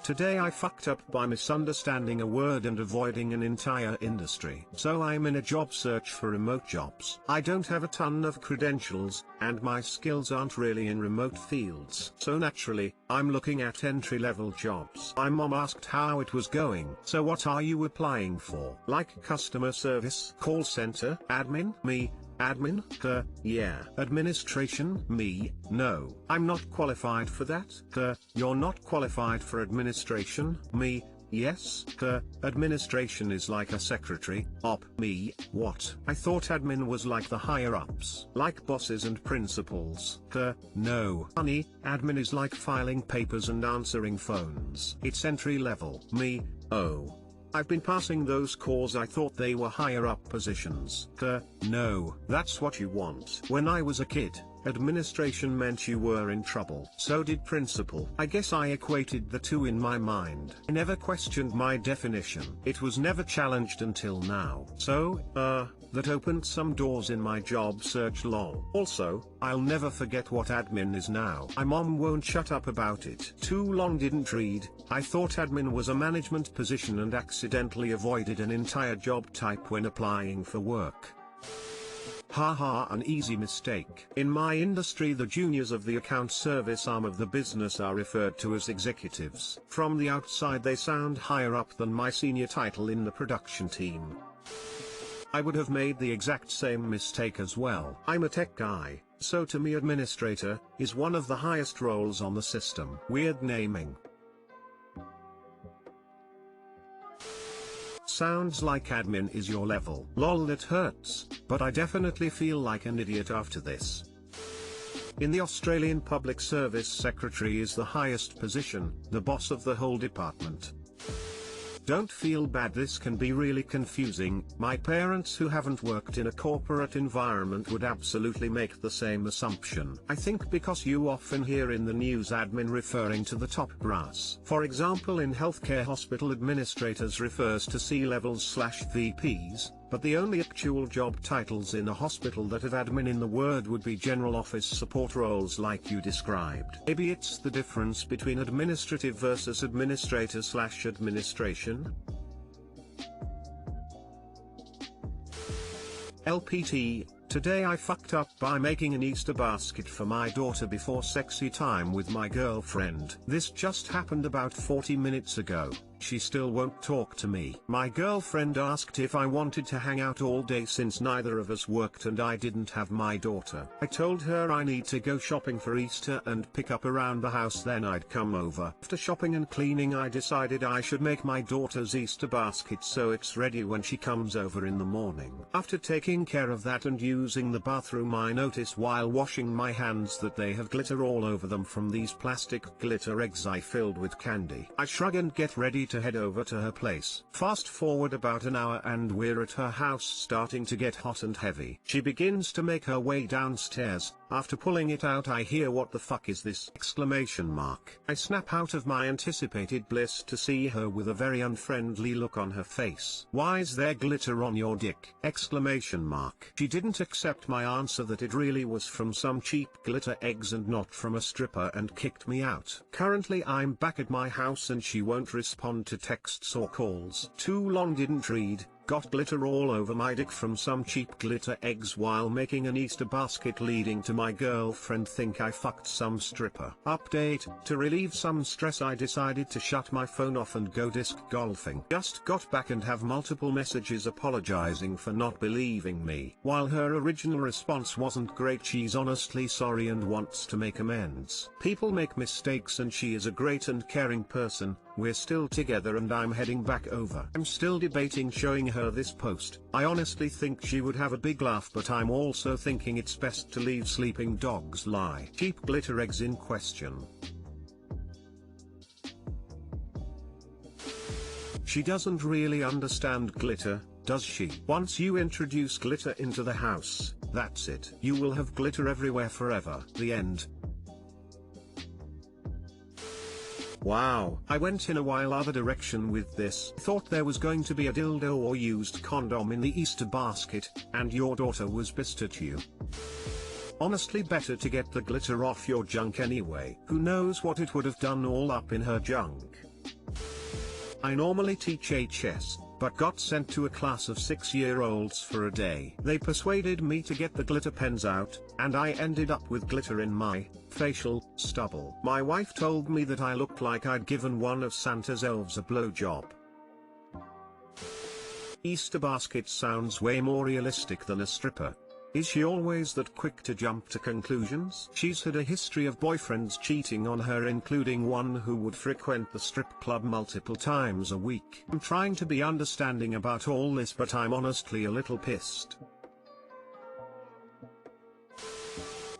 Today I fucked up by misunderstanding a word and avoiding an entire industry. So I'm in a job search for remote jobs. I don't have a ton of credentials, and my skills aren't really in remote fields. So naturally, I'm looking at entry-level jobs. My mom asked how it was going. So what are you applying for? Like customer service, call center, admin, me. Admin, her, yeah. Administration, me, no. I'm not qualified for that, her. You're not qualified for administration, me, yes, her. Administration is like a secretary, me, what? I thought admin was like the higher-ups, like bosses and principals, her, no. Honey, admin is like filing papers and answering phones. It's entry-level, me, oh. I've been passing those calls. I thought they were higher up positions. No, that's what you want. When I was a kid, administration meant you were in trouble. So did principal. I guess I equated the two in my mind. I never questioned my definition. It was never challenged until now. So, that opened some doors in my job search lol. Also, I'll never forget what admin is now. My mom won't shut up about it. Too long didn't read. I thought admin was a management position and accidentally avoided an entire job type when applying for work. Haha, an easy mistake. In my industry, the juniors of the account service arm of the business are referred to as executives. From the outside they sound higher up than my senior title in the production team. I would have made the exact same mistake as well. I'm a tech guy, so to me administrator is one of the highest roles on the system. Weird naming. Sounds like admin is your level. Lol, that hurts, but I definitely feel like an idiot after this. In the Australian Public Service, secretary is the highest position, the boss of the whole department. Don't feel bad, this can be really confusing. My parents who haven't worked in a corporate environment would absolutely make the same assumption. I think because you often hear in the news admin referring to the top brass. For example, in healthcare, hospital administrators refers to C-levels/VPs, but the only actual job titles in a hospital that have admin in the word would be general office support roles like you described. Maybe it's the difference between administrative versus administrator/administration. LPT, today I fucked up by making an Easter basket for my daughter before sexy time with my girlfriend. This just happened about 40 minutes ago. She still won't talk to me. My girlfriend asked if I wanted to hang out all day since neither of us worked and I didn't have my daughter. I told her I need to go shopping for Easter and pick up around the house, then I'd come over. After shopping and cleaning, I decided I should make my daughter's Easter basket so it's ready when she comes over in the morning. After taking care of that and using the bathroom, I notice while washing my hands that they have glitter all over them from these plastic glitter eggs I filled with candy. I shrug and get ready to head over to her place. Fast forward about an hour and we're at her house, starting to get hot and heavy. She begins to make her way downstairs. After pulling it out, I hear "What the fuck is this?" exclamation mark. I snap out of my anticipated bliss to see her with a very unfriendly look on her face. "Why is there glitter on your dick?" exclamation mark. She didn't accept my answer that it really was from some cheap glitter eggs and not from a stripper, and kicked me out. Currently I'm back at my house and she won't respond to texts or calls. Too long didn't read. Got glitter all over my dick from some cheap glitter eggs while making an Easter basket, leading to my girlfriend think I fucked some stripper. Update: to relieve some stress I decided to shut my phone off and go disc golfing. Just got back and have multiple messages apologizing for not believing me. While her original response wasn't great, she's honestly sorry and wants to make amends. People make mistakes and she is a great and caring person. We're still together and I'm heading back over. I'm still debating showing her this post. I honestly think she would have a big laugh, but I'm also thinking it's best to leave sleeping dogs lie. Cheap glitter eggs in question. She doesn't really understand glitter, does she? Once you introduce glitter into the house, that's it. You will have glitter everywhere forever. The end. Wow, I went in a wild other direction with this. Thought there was going to be a dildo or used condom in the Easter basket, and your daughter was pissed at you. Honestly, better to get the glitter off your junk anyway. Who knows what it would have done all up in her junk. I normally teach HS, but got sent to a class of 6-year-olds for a day. They persuaded me to get the glitter pens out, and I ended up with glitter in my facial stubble. My wife told me that I looked like I'd given one of Santa's elves a blowjob. Easter basket sounds way more realistic than a stripper. Is she always that quick to jump to conclusions? She's had a history of boyfriends cheating on her, including one who would frequent the strip club multiple times a week. I'm trying to be understanding about all this, but I'm honestly a little pissed.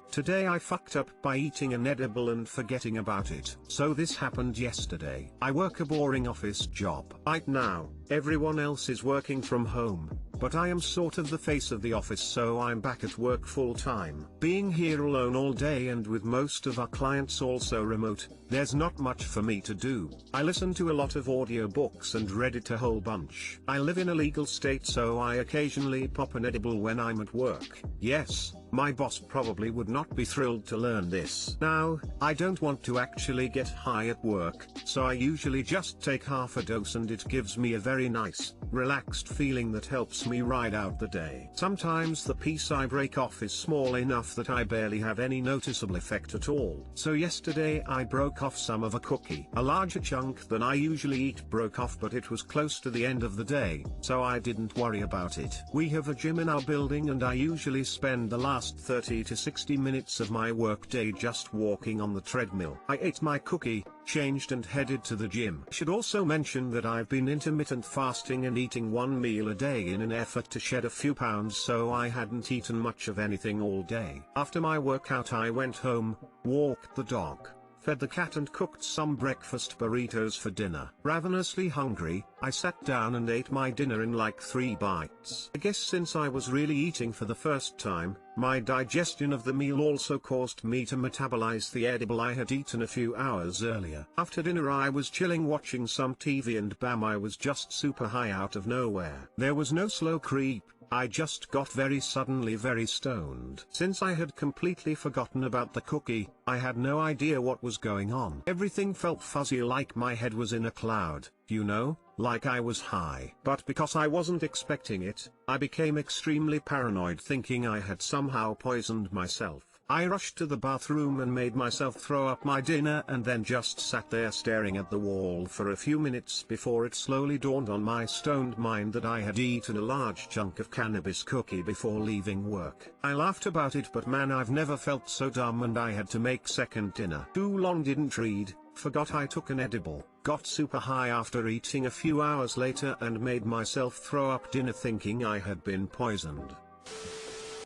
Today I fucked up by eating an edible and forgetting about it. So this happened yesterday. I work a boring office job. Right now, everyone else is working from home, but I am sort of the face of the office, so I'm back at work full time. Being here alone all day and with most of our clients also remote, there's not much for me to do. I listen to a lot of audiobooks and Reddit a whole bunch. I live in a legal state, so I occasionally pop an edible when I'm at work. Yes, my boss probably would not be thrilled to learn this. Now, I don't want to actually get high at work, so I usually just take half a dose and it gives me a very nice, relaxed feeling that helps me ride out the day. Sometimes the piece I break off is small enough that I barely have any noticeable effect at all. So yesterday I broke off some of a cookie. A larger chunk than I usually eat broke off, but it was close to the end of the day, so I didn't worry about it. We have a gym in our building and I usually spend the last 30 to 60 minutes of my workday just walking on the treadmill. I ate my cookie, changed and headed to the gym. I should also mention that I've been intermittent fasting and eating one meal a day in an effort to shed a few pounds, so I hadn't eaten much of anything all day. After my workout I went home, walked the dog, fed the cat and cooked some breakfast burritos for dinner. Ravenously hungry, I sat down and ate my dinner in like 3 bites. I guess since I was really eating for the first time, my digestion of the meal also caused me to metabolize the edible I had eaten a few hours earlier. After dinner I was chilling watching some TV and bam, I was just super high out of nowhere. There was no slow creep. I just got very suddenly very stoned. Since I had completely forgotten about the cookie, I had no idea what was going on. Everything felt fuzzy, like my head was in a cloud, you know, like I was high. But because I wasn't expecting it, I became extremely paranoid, thinking I had somehow poisoned myself. I rushed to the bathroom and made myself throw up my dinner, and then just sat there staring at the wall for a few minutes before it slowly dawned on my stoned mind that I had eaten a large chunk of cannabis cookie before leaving work. I laughed about it, but man, I've never felt so dumb, and I had to make second dinner. Too long, didn't read, forgot I took an edible, got super high after eating a few hours later, and made myself throw up dinner thinking I had been poisoned.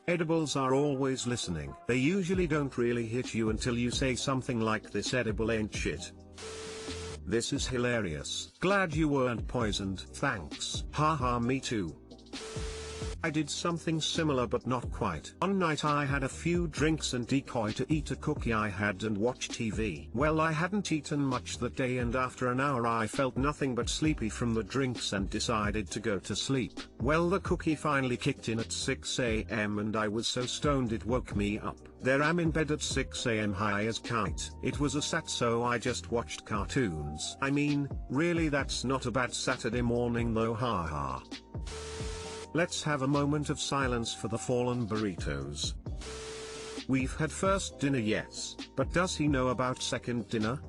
Edibles are always listening. They usually don't really hit you until you say something like, "This edible ain't shit." This is hilarious. Glad you weren't poisoned. Thanks. Haha, me too. I did something similar but not quite. One night I had a few drinks and decoyed to eat a cookie I had and watch TV. Well, I hadn't eaten much that day, and after an hour I felt nothing but sleepy from the drinks and decided to go to sleep. Well, the cookie finally kicked in at 6 AM and I was so stoned it woke me up. There I'm in bed at 6 AM high as kite. It was a Sat, so I just watched cartoons. I mean, really, that's not a bad Saturday morning though, haha. Let's have a moment of silence for the fallen burritos. We've had first dinner, yes, but does he know about second dinner?